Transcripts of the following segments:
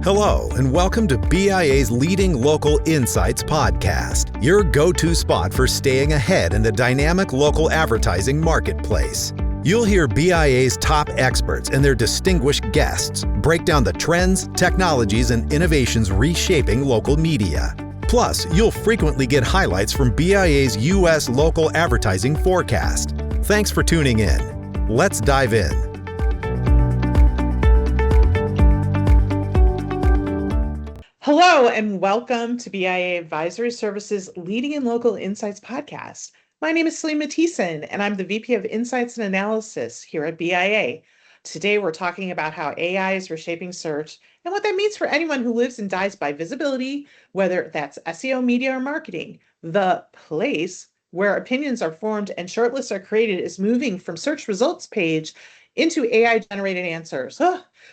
Hello, and welcome to BIA's Leading Local Insights podcast, your go-to spot for staying ahead in the dynamic local advertising marketplace. You'll hear BIA's top experts and their distinguished guests break down the trends, technologies, and innovations reshaping local media. Plus, you'll frequently get highlights from BIA's U.S. local advertising forecast. Thanks for tuning in. Let's dive in. Hello, and welcome to BIA Advisory Services Leading in Local Insights podcast. My name is Celine, and I'm the VP of Insights and Analysis here at BIA. Today, we're talking about how AI is reshaping search and what that means for anyone who lives and dies by visibility, whether that's SEO, media, or marketing. The place where opinions are formed and shortlists are created is moving from search results page into AI-generated answers.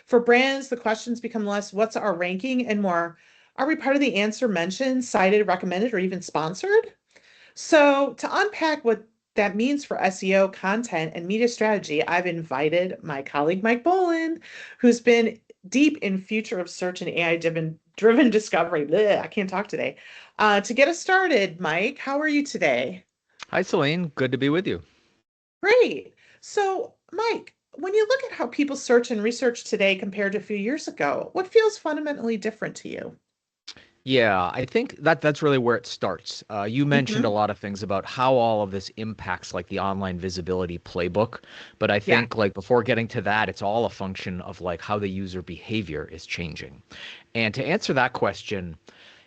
For brands, the questions become less, what's our ranking, and more, are we part of the answer mentioned, cited, recommended, or even sponsored? So to unpack what that means for SEO content and media strategy, I've invited my colleague, Mike Boland, who's been deep in future of search and AI-driven discovery. Blech, I can't talk today. To get us started, Mike, how are you today? Hi, Celine. Good to be with you. Great. So, Mike, when you look at how people search and research today compared to a few years ago, what feels fundamentally different to you? Yeah, I think that's really where it starts. You mentioned a Mhm. lot of things about how all of this impacts like the online visibility playbook, but I Yeah. think like before getting to that, it's all a function of like how the user behavior is changing. And to answer that question,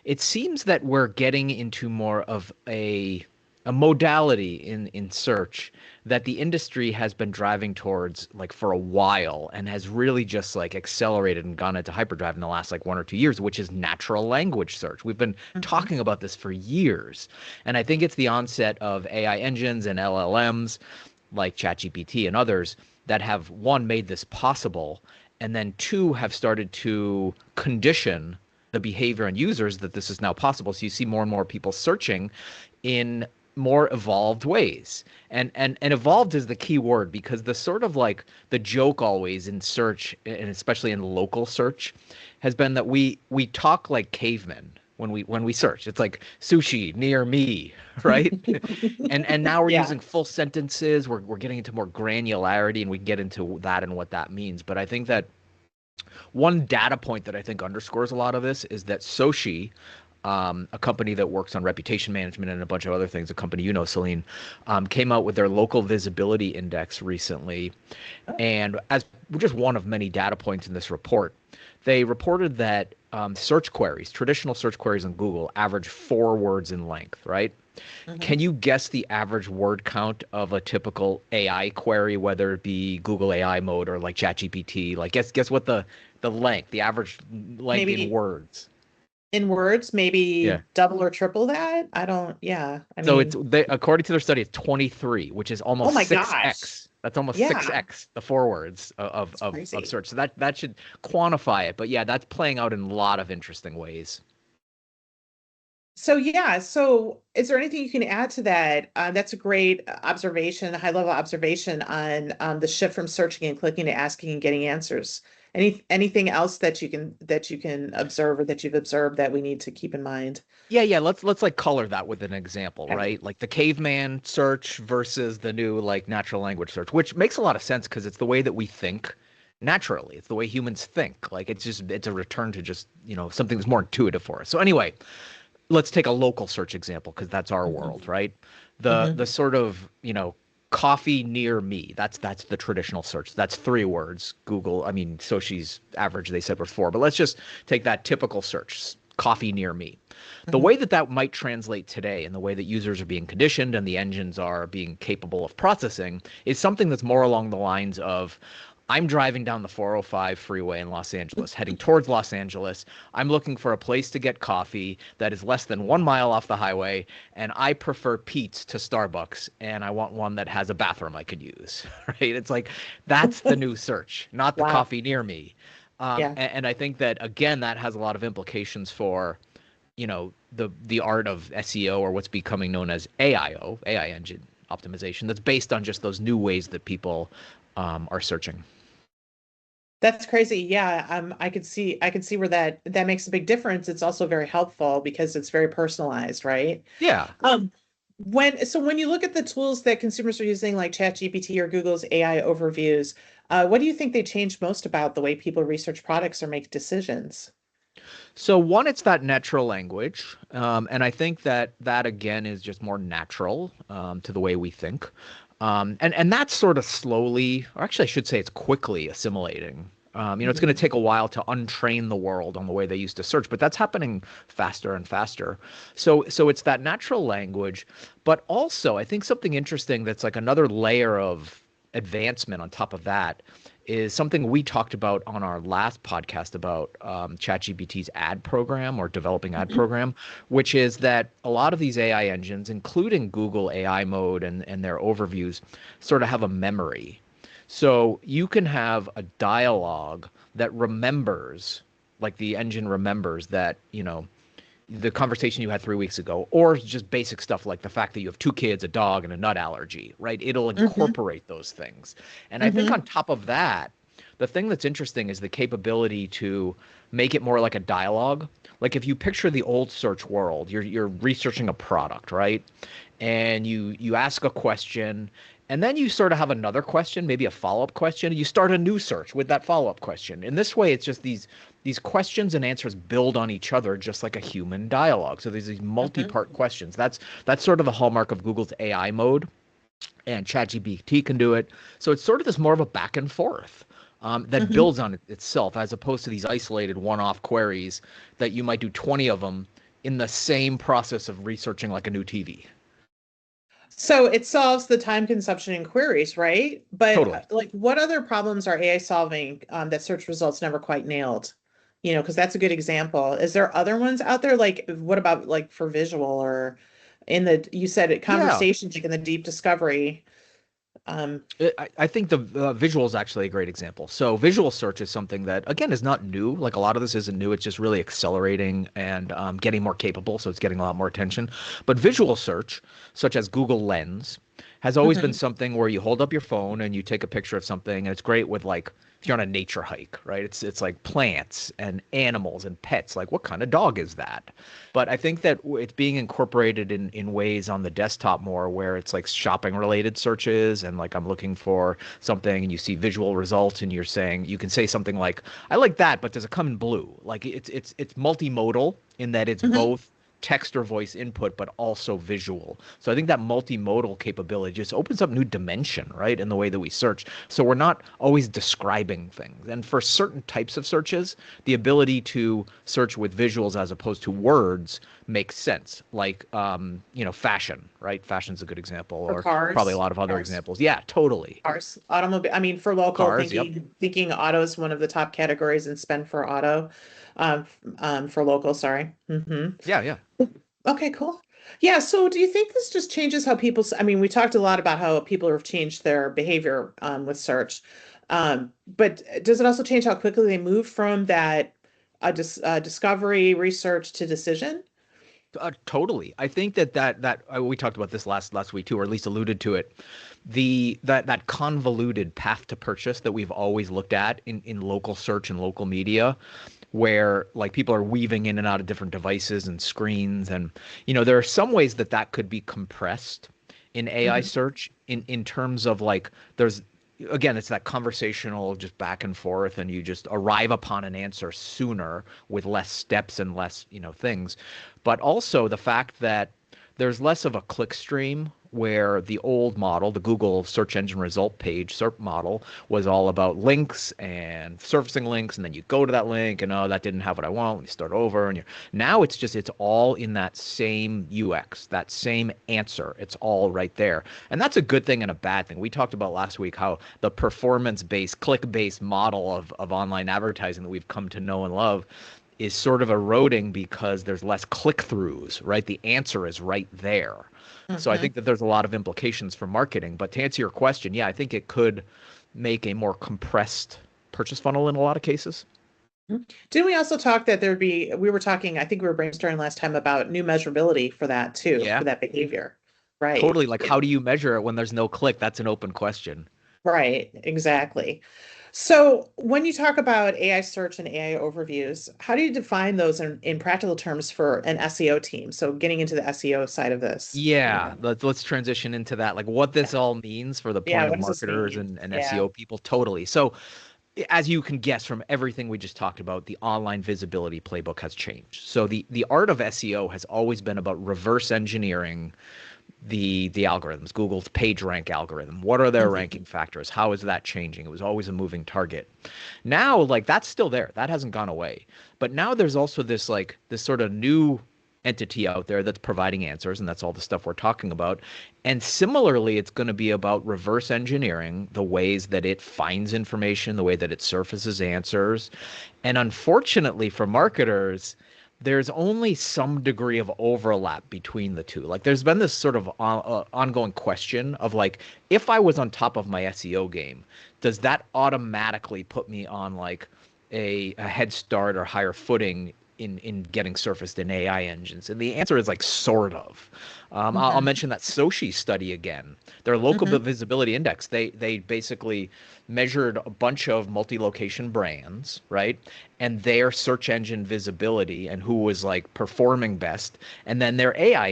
it seems that we're getting into more of a modality in search that the industry has been driving towards like for a while and has really just like accelerated and gone into hyperdrive in the last like 1 or 2 years, which is natural language search. We've been Mhm. talking about this for years. And I think it's the onset of AI engines and LLMs like ChatGPT and others that have one made this possible and then two have started to condition the behavior on users that this is now possible. So you see more and more people searching in more evolved ways. And evolved is the key word because the sort of like the joke always in search and especially in local search has been that we talk like cavemen when we search. It's like sushi near me, right? And now we're Yeah. using full sentences. We're getting into more granularity and we can get into that and what that means. But I think that one data point that I think underscores a lot of this is that Sochi, a company that works on reputation management and a bunch of other things, a company you know, Celine, came out with their local visibility index recently. And as just one of many data points in this report, they reported that search queries, traditional search queries on Google, average 4 words in length, right? Mhm. Can you guess the average word count of a typical AI query, whether it be Google AI mode or like ChatGPT? Like, guess what the length, the average length in Maybe words? in words, Yeah. maybe double or triple that. Yeah. I So it's mean, according to their study, it's 23, which is oh almost my gosh. 6x. That's almost Yeah, 6x the 4 words that's of crazy. search. So that should quantify it. But yeah, that's playing out in a lot of interesting ways. So is there anything you can add to that? That's a great observation, high level observation on the shift from searching and clicking to asking and getting answers. Anything else that you can observe or that you've observed that we need to keep in mind? Yeah. Let's like color that with an example, Okay. right? Like the caveman search versus the new like natural language search, which makes a lot of sense because it's the way that we think naturally. It's the way humans think. Like it's a return to just, something that's more intuitive for us. So anyway, let's take a local search example because that's our world, Mhm. right? The Mhm. sort of, coffee near me. That's the traditional search. That's 3 words. Google, I mean, Soshi's average they said was 4, but let's just take that typical search, coffee near me. The Mhm. way that that might translate today and the way that users are being conditioned and the engines are being capable of processing is something that's more along the lines of I'm driving down the 405 freeway in Los Angeles, heading towards Los Angeles. I'm looking for a place to get coffee that is less than 1 mile off the highway, and I prefer Pete's to Starbucks, and I want one that has a bathroom I could use. Right? It's like that's the new search, not the Wow. coffee near me. Yeah. And I think that again, that has a lot of implications for the art of SEO or what's becoming known as AIO, AI engine optimization. That's based on just those new ways that people are searching. That's crazy. Yeah, I could see where that makes a big difference. It's also very helpful because it's very personalized, right? Yeah. Um, when you look at the tools that consumers are using, like ChatGPT or Google's AI overviews, what do you think they change most about the way people research products or make decisions? So one, it's that natural language, and I think that that again is just more natural to the way we think, and that's sort of slowly, or actually, I should say, it's quickly assimilating. It's going to Mhm. take a while to untrain the world on the way they used to search, but that's happening faster and faster. So it's that natural language, but also I think something interesting that's like another layer of advancement on top of that is something we talked about on our last podcast about ChatGPT's ad program or developing ad Mhm. program, which is that a lot of these AI engines, including Google AI mode and their overviews, sort of have a memory. So you can have a dialogue that remembers, like the engine remembers that, the conversation you had 3 weeks ago, or just basic stuff like the fact that you have two kids, a dog, and a nut allergy, right? It'll Mhm. incorporate those things. And I think Mhm. on top of that, the thing that's interesting is the capability to make it more like a dialogue. Like if you picture the old search world, you're researching a product, right? And you ask a question, and then you sort of have another question, maybe a follow-up question, and you start a new search with that follow-up question. In this way, it's just these questions and answers build on each other just like a human dialogue. So there's these Mhm. multi-part questions. That's sort of the hallmark of Google's AI mode, and ChatGPT can do it. So it's sort of this more of a back and forth. That Mhm. builds on itself as opposed to these isolated one-off queries that you might do 20 of them in the same process of researching like a new TV. So it solves the time consumption in queries, right? But Totally. like, what other problems are AI solving that search results never quite nailed? Because that's a good example. Is there other ones out there? Like, what about like for visual or in you said it Yeah. conversations, like in the deep discovery? Um, I think the visual is actually a great example. So visual search is something that, again, is not new. Like a lot of this isn't new. It's just really accelerating and getting more capable. So it's getting a lot more attention. But visual search, such as Google Lens, has always been mhm, something where you hold up your phone and you take a picture of something, and it's great with like if you're on a nature hike, right? It's like plants and animals and pets. Like what kind of dog is that? But I think that it's being incorporated in ways on the desktop more where it's like shopping related searches and like I'm looking for something and you see visual results and you're saying you can say something like I like that, but does it come in blue? Like it's multimodal in that it's mhm. both text or voice input, but also visual. So I think that multimodal capability just opens up new dimension, right, in the way that we search. So we're not always describing things. And for certain types of searches, the ability to search with visuals as opposed to words makes sense. Like, fashion, right? Fashion's a good example, For or probably a lot of other cars, examples. Yeah, totally. automobile. I mean, for local, Cars, yep. thinking auto is one of the top categories and spend for auto, for local. Sorry. Yeah, yeah. Okay, cool. Yeah, so do you think this just changes how I mean, we talked a lot about how people have changed their behavior with search. But does it also change how quickly they move from that discovery research to decision? Totally. I think that we talked about this last week too, or at least alluded to it. That convoluted path to purchase that we've always looked at in local search and local media, where like people are weaving in and out of different devices and screens, and there are some ways that could be compressed in AI Mhm. search in terms of like there's again, it's that conversational just back and forth, and you just arrive upon an answer sooner with less steps and less, things. But also the fact that there's less of a click stream where the old model, the Google search engine result page SERP model, was all about links and surfacing links, and then you go to that link and oh, that didn't have what I want. Let me start over. And now it's all in that same UX, that same answer. It's all right there. And that's a good thing and a bad thing. We talked about last week how the performance-based, click-based model of online advertising that we've come to know and love is sort of eroding because there's less click-throughs, right? The answer is right there. So I Mhm. think that there's a lot of implications for marketing. But to answer your question, yeah, I think it could make a more compressed purchase funnel in a lot of cases. Didn't we also talk that we were talking, I think we were brainstorming last time about new measurability for that too, for Yeah, that behavior. Right. totally. Like, how do you measure it when there's no click? That's an open question. Right, exactly. So when you talk about AI search and AI overviews, how do you define those in practical terms for an SEO team? So getting into the SEO side of this. Yeah, let's transition into that, like what this all means for the Yeah, point of what does this marketers mean? and Yeah. SEO people. Totally. So as you can guess from everything we just talked about, the online visibility playbook has changed. So the art of SEO has always been about reverse engineering the algorithms, Google's page rank algorithm. What are their Mhm. ranking factors? How is that changing? It was always a moving target. Now, like that's still there. That hasn't gone away. But now there's also this sort of new entity out there that's providing answers, and that's all the stuff we're talking about. And similarly, it's going to be about reverse engineering the ways that it finds information, the way that it surfaces answers. And unfortunately for marketers, there's only some degree of overlap between the two. Like there's been this sort of ongoing question of like, if I was on top of my SEO game, does that automatically put me on like a head start or higher footing in getting surfaced in AI engines? And the answer is like sort of. I'll Mhm. mention that Sochi study again. Their local Mhm. visibility index. They basically measured a bunch of multi-location brands, right? And their search engine visibility and who was like performing best, and then their AI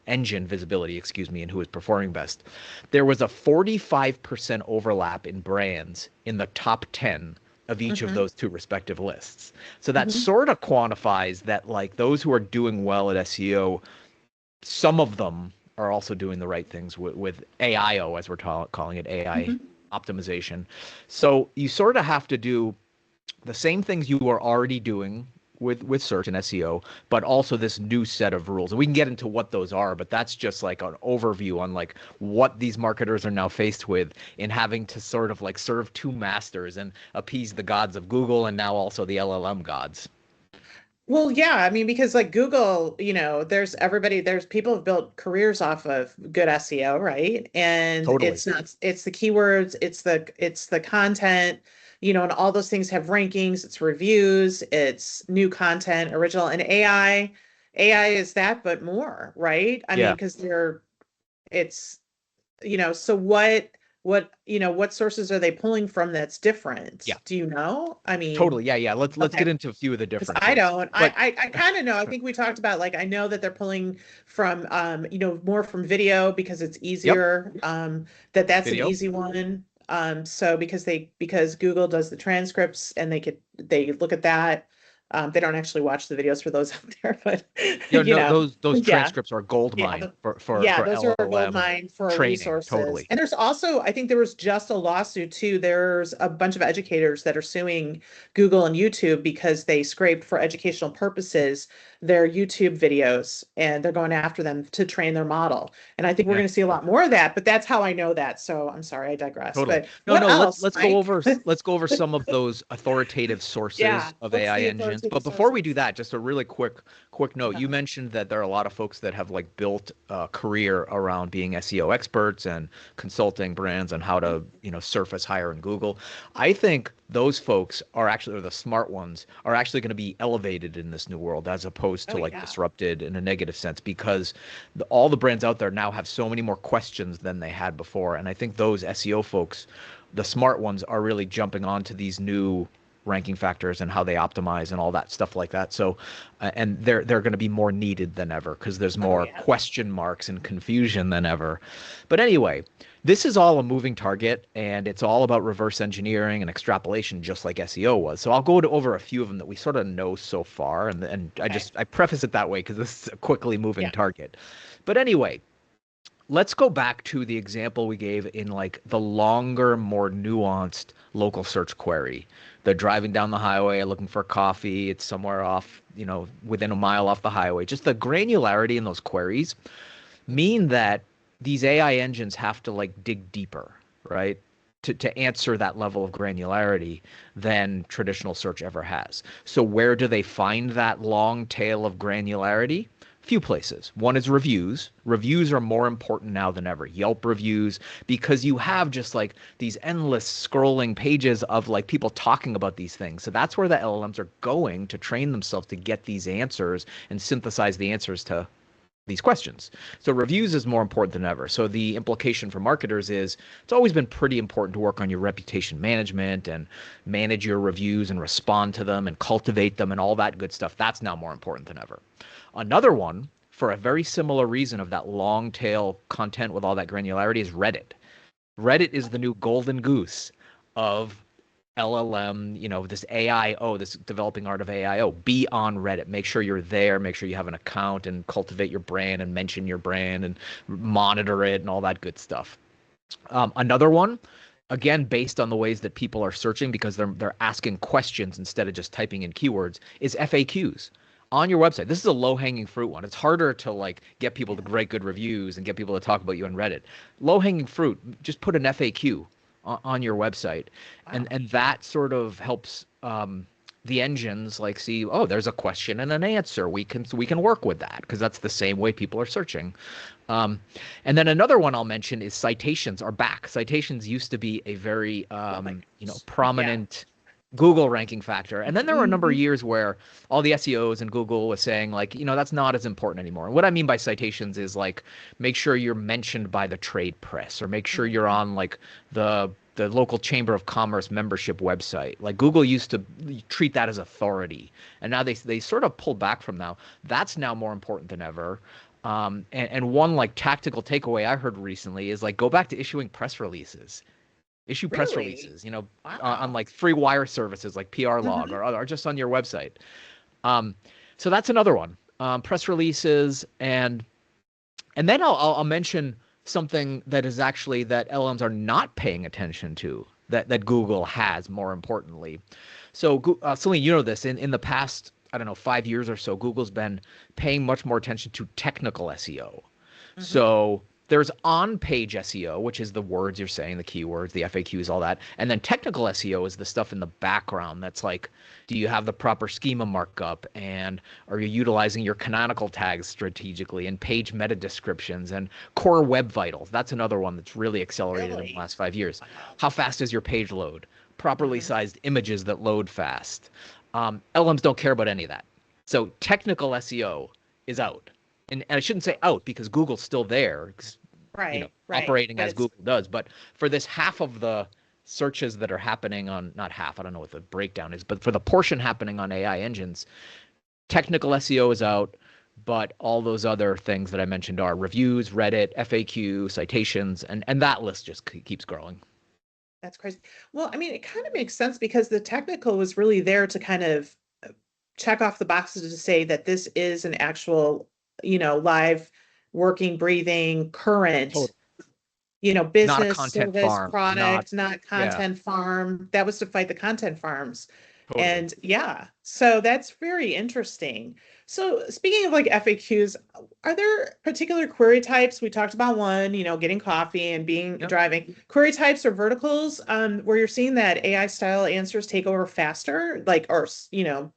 engine visibility, excuse me, and who was performing best. There was a 45% overlap in brands in the top 10 of each of Mhm. those two respective lists. So that Mhm. sort of quantifies that like those who are doing well at SEO, some of them are also doing the right things with AIO, as we're calling it, AI Mhm. optimization. So you sort of have to do the same things you are already doing with search and SEO, but also this new set of rules. And we can get into what those are, but that's just like an overview on like what these marketers are now faced with in having to sort of like serve two masters and appease the gods of Google and now also the LLM gods. Well, yeah, I mean, because like Google, there's people have built careers off of good SEO, right? And Totally. it's the keywords, it's the content, and all those things have rankings, it's reviews, it's new content, original, and AI is that, but more, right? I mean, Yeah. because it's so what sources are they pulling from that's Yeah. different? Do you know? I mean, Totally. Yeah. Yeah. Let's okay. get into a few of the Because I differences. don't. But I kind of know. I sure. think we talked about like I know that they're pulling from more from video because it's Yep. easier. That's an Video. easy one. So because Google does the transcripts and they look at that. They don't actually watch the videos for those out there, but Yeah, no, those yeah. transcripts are gold Yeah, mine th- for for yeah, for those are a gold LLM mine for training. resources. Totally. And there's also, I think there was just a lawsuit too. There's a bunch of educators that are suing Google and YouTube because they scraped for educational purposes their YouTube videos and they're going after them to train their model. And I think we're Yeah. going to see a lot more of that, but that's how I know that. So I'm sorry, I digress. Totally. But No, what no, else, let's go Mike? over some of those authoritative Yeah, sources of what's AI the engines. authoritative But before we do sources? that, just a really quick note. You Uh-huh. mentioned that there are a lot of folks that have like built a career around being SEO experts and consulting brands on how to, surface higher in Google. I think those folks are actually, or the smart ones, are actually going to be elevated in this new world as opposed Oh to like yeah. disrupted in a negative sense because all the brands out there now have so many more questions than they had before. And I think those SEO folks, the smart ones, are really jumping onto these new ranking factors and how they optimize and all that stuff like that. So, and they're going to be more needed than ever because there's Oh more yeah. question marks and confusion than ever. But anyway, this is all a moving target and it's all about reverse engineering and extrapolation, just like SEO was. So I'll go over a few of them that we sort of know so far, and Okay. I preface it that way because this is a quickly moving Yeah. target. But anyway, let's go back to the example we gave in like the longer, more nuanced local search query. They're driving down the highway looking for coffee. It's somewhere off, within a mile off the highway. Just the granularity in those queries mean that these AI engines have to like dig deeper, right? To answer that level of granularity than traditional search ever has. So where do they find that long tail of granularity? Few places. One is reviews. Reviews are more important now than ever. Yelp reviews, because you have just like these endless scrolling pages of like people talking about these things. So that's where the LLMs are going to train themselves to get these answers and synthesize the answers to these questions. So reviews is more important than ever. So the implication for marketers is it's always been pretty important to work on your reputation management and manage your reviews and respond to them and cultivate them and all that good stuff. That's now more important than ever. Another one, for a very similar reason of that long tail content with all that granularity, is Reddit. Reddit is the new golden goose of LLM, this AIO, this developing art of AIO. Be on Reddit. Make sure you're there. Make sure you have an account and cultivate your brand and mention your brand and monitor it and all that good stuff. Another one, again, based on the ways that people are searching because they're asking questions instead of just typing in keywords, is FAQs on your website. This is a low-hanging fruit one. It's harder to get people to write good reviews and get people to talk about you on Reddit. Low-hanging fruit, just put an FAQ on your website. Wow. And that sort of helps the engines see, oh, there's a question and an answer. We can work with that because that's the same way people are searching. And then another one I'll mention is citations are back. Citations used to be a very prominent Google ranking factor. And then there were a number of years where all the SEOs and Google was saying that's not as important anymore. And what I mean by citations is make sure you're mentioned by the trade press or make sure you're on the local Chamber of Commerce membership website. Google used to treat that as authority. And now they sort of pulled back from now. That's now more important than ever. And one tactical takeaway I heard recently is go back to issuing press releases. Issue press releases, wow. on free wire services like PR Log or just on your website. So that's another one. Press releases and then I'll mention something that is actually that LLMs are not paying attention to that Google has, more importantly. So Celine, this in the past, 5 years or so, Google's been paying much more attention to technical SEO. So there's on-page SEO, which is the words you're saying, the keywords, the FAQs, all that. And then technical SEO is the stuff in the background that's do you have the proper schema markup? And are you utilizing your canonical tags strategically and page meta descriptions and core web vitals? That's another one that's really accelerated in the last 5 years. How fast is your page load? Properly sized images that load fast. LMs don't care about any of that. So technical SEO is out. And I shouldn't say out because Google's still there. Right. Operating as Google does. But for this half of the searches that are happening on, not half, I don't know what the breakdown is, but for the portion happening on AI engines, technical SEO is out, but all those other things that I mentioned are reviews, Reddit, FAQ, citations, and that list just keeps growing. That's crazy. Well, it kind of makes sense because the technical was really there to kind of check off the boxes to say that this is an actual, live working, breathing, current, business, service, farm, product, not content farm. That was to fight the content farms. Totally. And so that's very interesting. So speaking of FAQs, are there particular query types? We talked about one, getting coffee and driving. Query types or verticals where you're seeing that AI style answers take over faster,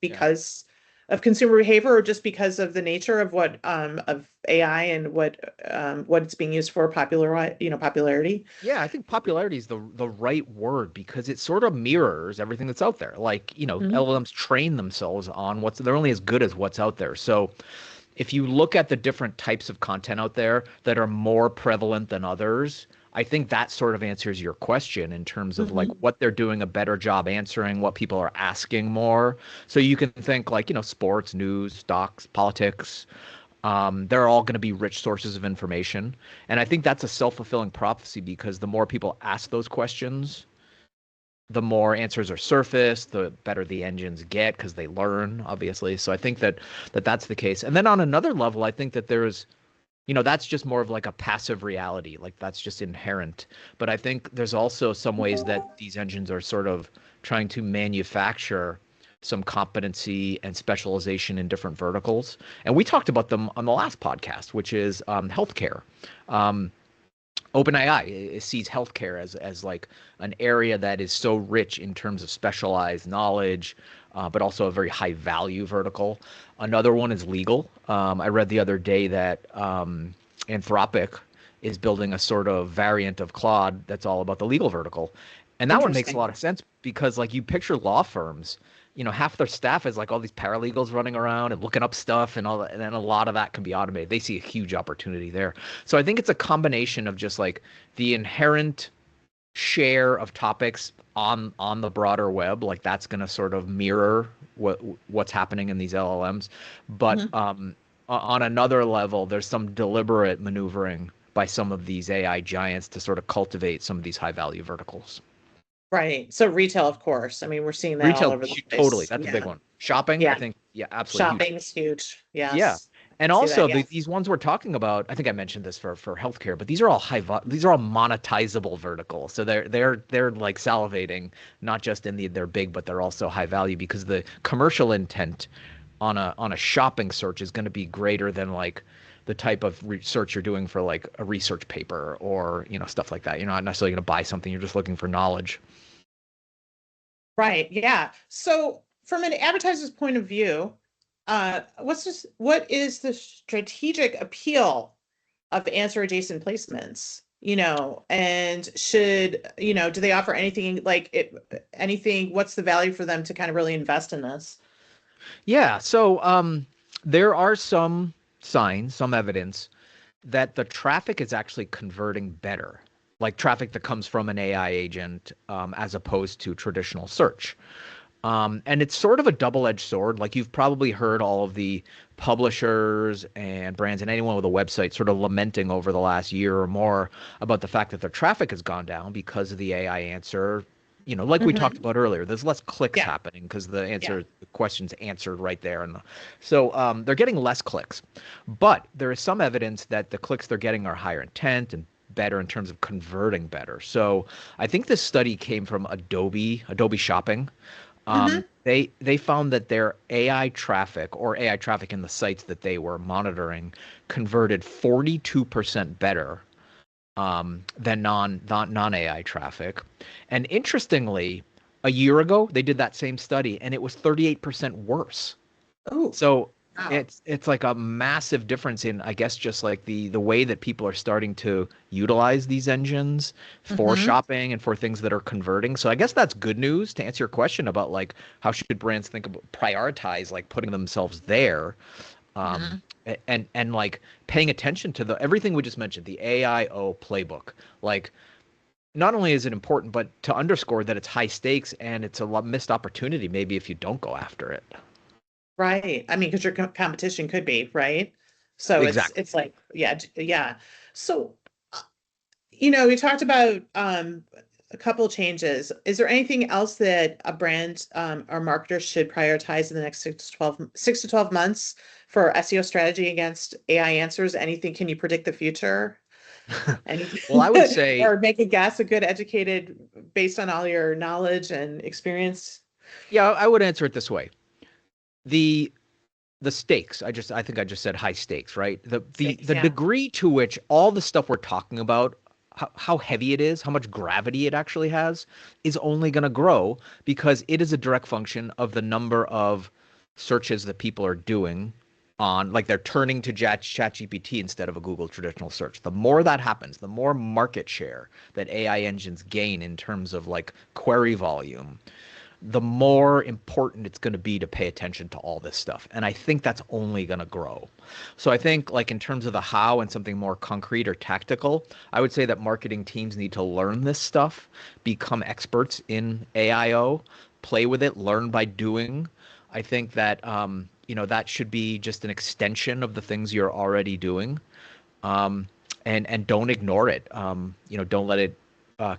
because of consumer behavior or just because of the nature of what of AI and what it's being used for popularity? Yeah, I think popularity is the right word because it sort of mirrors everything that's out there. LLMs train themselves on they're only as good as what's out there. So if you look at the different types of content out there that are more prevalent than others, I think that sort of answers your question in terms of what they're doing a better job answering, what people are asking more. So you can think sports, news, stocks, politics. They're all going to be rich sources of information. And I think that's a self-fulfilling prophecy because the more people ask those questions, the more answers are surfaced, the better the engines get because they learn, obviously. So I think that's the case. And then on another level, I think that there's that's just more of a passive reality. That's just inherent. But I think there's also some ways that these engines are sort of trying to manufacture some competency and specialization in different verticals. And we talked about them on the last podcast, which is healthcare. OpenAI sees healthcare as an area that is so rich in terms of specialized knowledge, but also a very high value vertical. Another one is legal. I read the other day that Anthropic is building a sort of variant of Claude that's all about the legal vertical. And that one makes a lot of sense because you picture law firms, half their staff is like all these paralegals running around and looking up stuff and all that, and then a lot of that can be automated. They see a huge opportunity there. So I think it's a combination of just like the inherent share of topics on the broader web, like that's going to sort of mirror what's happening in these LLMs. But on another level, there's some deliberate maneuvering by some of these AI giants to sort of cultivate some of these high value verticals. Right. So retail, of course. I mean, we're seeing that all Retail, over the totally. place. That's a big Yeah. one. Shopping, I Yeah. think, yeah, absolutely huge. Shopping is huge. Yeah. Yes. And See that, also yeah. these ones we're talking about, I think I mentioned this for healthcare, but these are all these are all monetizable verticals. So they're like salivating, not just in they're big, but they're also high value because the commercial intent on a shopping search is going to be greater than like the type of research you're doing for like a research paper or, stuff like that. You're not necessarily going to buy something, you're just looking for knowledge. Right. Yeah. So from an advertiser's point of view, what is the strategic appeal of answer adjacent placements? And should, do they offer anything what's the value for them to kind of really invest in this? Yeah. So there are some signs, some evidence that the traffic is actually converting better, like traffic that comes from an AI agent as opposed to traditional search. And it's sort of a double-edged sword. Like you've probably heard all of the publishers and brands and anyone with a website sort of lamenting over the last year or more about the fact that their traffic has gone down because of the AI answer. Like we talked about earlier, there's less clicks Yeah. happening because the question's answered right there. And so they're getting less clicks. But there is some evidence that the clicks they're getting are higher intent and better in terms of converting better. So I think this study came from Adobe Shopping. They found that their AI traffic or AI traffic in the sites that they were monitoring converted 42% better than non AI traffic. And interestingly, a year ago they did that same study and it was 38% worse. Oh, So wow. it's like a massive difference in, I guess, just like the way that people are starting to utilize these engines for shopping and for things that are converting. So I guess that's good news to answer your question about like how should brands think about prioritize like putting themselves there. And like paying attention to everything we just mentioned, the AIO playbook. Like not only is it important, but to underscore that it's high stakes and it's a missed opportunity maybe if you don't go after it. Right. I mean, because your competition could be, right? So Exactly. it's like, yeah, yeah. So, we talked about a couple changes. Is there anything else that a brand or marketer should prioritize in the next 6 to 12 months for SEO strategy against AI answers? Anything? Can you predict the future? Anything? Well, I would say, or make a guess, a good educated based on all your knowledge and experience? yeah, I would answer it this way. The stakes, I think I just said high stakes, right? The Stakes, the yeah. degree to which all the stuff we're talking about, how heavy it is, how much gravity it actually has, is only going to grow because it is a direct function of the number of searches that people are doing on, like they're turning to ChatGPT instead of a Google traditional search. The more that happens, the more market share that AI engines gain in terms of like query volume, the more important it's going to be to pay attention to all this stuff. And I think that's only going to grow. So I think like in terms of the how and something more concrete or tactical, I would say that marketing teams need to learn this stuff, become experts in AIO, play with it, learn by doing. I think that, that should be just an extension of the things you're already doing. And don't ignore it. Don't let it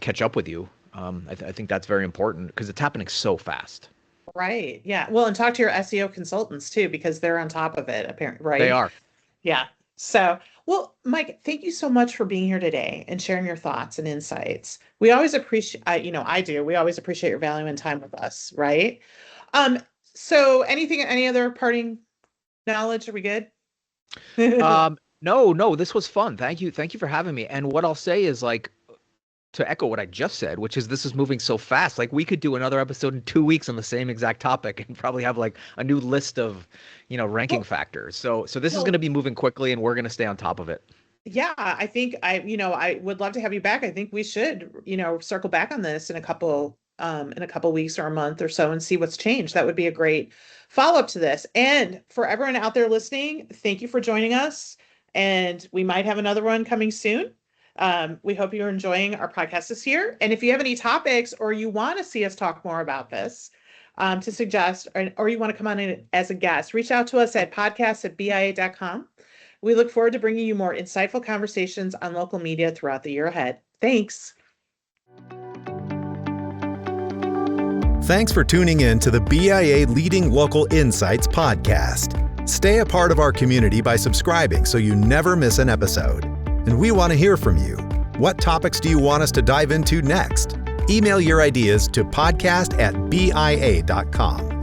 catch up with you. I think that's very important because it's happening so fast. Right. Yeah. Well, and talk to your SEO consultants too, because they're on top of it, apparently, They right? are. Yeah. So, well, Mike, thank you so much for being here today and sharing your thoughts and insights. We always appreciate, I do. We always appreciate your value and time with us, right? Um, so any other parting knowledge? Are we good? No, this was fun. Thank you for having me. And what I'll say is like to echo what I just said, which is this is moving so fast. Like we could do another episode in 2 weeks on the same exact topic and probably have like a new list of, ranking Well, factors. So this is going to well, be moving quickly and we're going to stay on top of it. yeah, I think I would love to have you back. I think we should, circle back on this in a couple in a couple weeks or a month or so and see what's changed. That would be a great follow-up to this. And for everyone out there listening, thank you for joining us. And we might have another one coming soon. We hope you're enjoying our podcast this year. And if you have any topics or you want to see us talk more about this, to suggest, or you want to come on in as a guest, reach out to us at podcast@bia.com. We look forward to bringing you more insightful conversations on local media throughout the year ahead. Thanks. Thanks for tuning in to the BIA Leading Local Insights podcast. Stay a part of our community by subscribing so you never miss an episode. And we want to hear from you. What topics do you want us to dive into next? Email your ideas to podcast@bia.com.